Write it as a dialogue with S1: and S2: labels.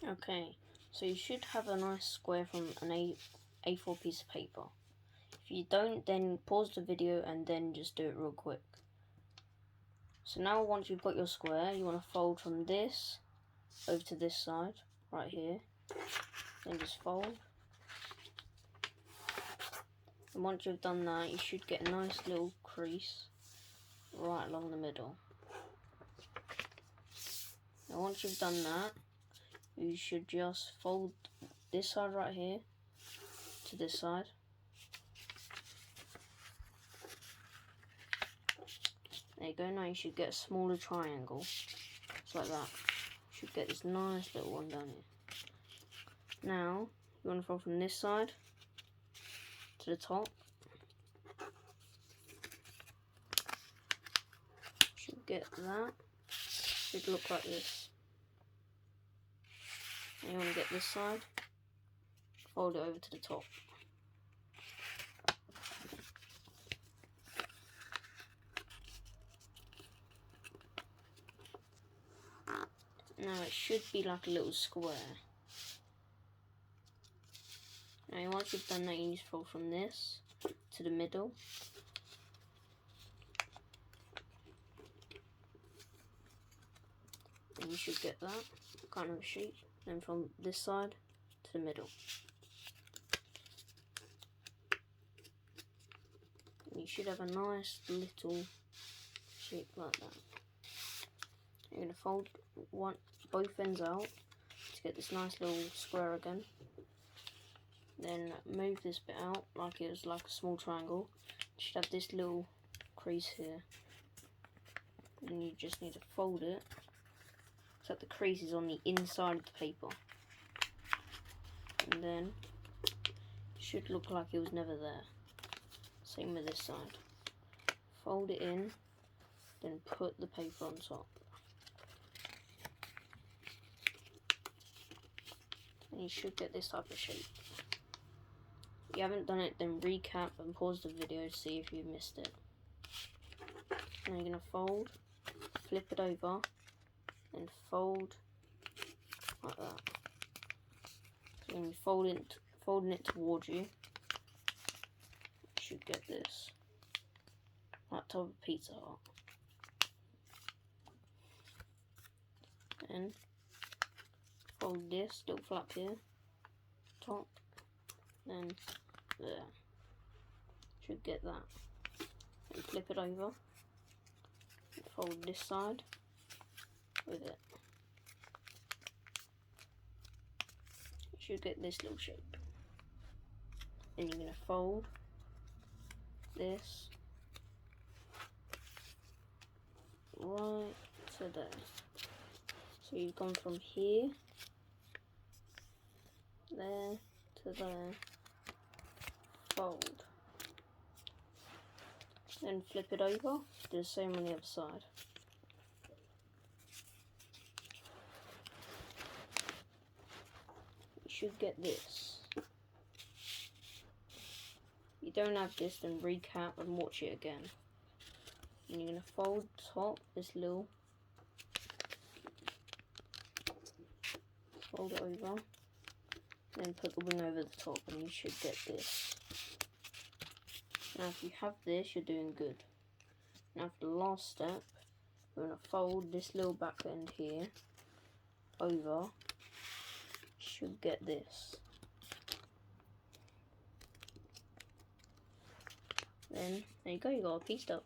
S1: Okay, so you should have a nice square from an A4 piece of paper. If you don't, then pause the video and then just do it real quick. So now once you've got your square, you want to fold from this over to this side, right here. Then just fold. And once you've done that, you should get a nice little crease right along the middle. Now once you've done that, you should just fold this side right here to this side. There you go, now you should get a smaller triangle, just like that. You should get this nice little one down here. Now, you want to fold from this side to the top. Should get that. Should look like this. And you want to get this side, fold it over to the top. Now it should be like a little square. Now once you've done that, you need to fold from this to the middle. And you should get that kind of shape. Then from this side to the middle. And you should have a nice little shape like that. You're going to fold both ends out to get this nice little square again. Then move this bit out like it was like a small triangle. You should have this little crease here. And you just need to fold it so that the crease is on the inside of the paper. And then it should look like it was never there. Same with this side. Fold it in, then put the paper on top. And you should get this type of shape. If you haven't done it, then recap and pause the video to see if you missed it. Now you're going to fold, flip it over, and fold like that. So when you're folding it towards you, you should get this, like top of a pizza heart. Then fold this little flap here, top, then there. Should get that. And flip it over. And fold this side with it. You should get this little shape. Then you're going to fold this right to there. So you've gone from here, there to there, fold. Then flip it over, do the same on the other side. You should get this. If you don't have this, then recap and watch it again. And you're going to fold top, this little, fold it over, then put the wing over the top, and you should get this. Now if you have this, you're doing good. Now for the last step, we're going to fold this little back end here over. You should get this. Then there you go, you got a piece up.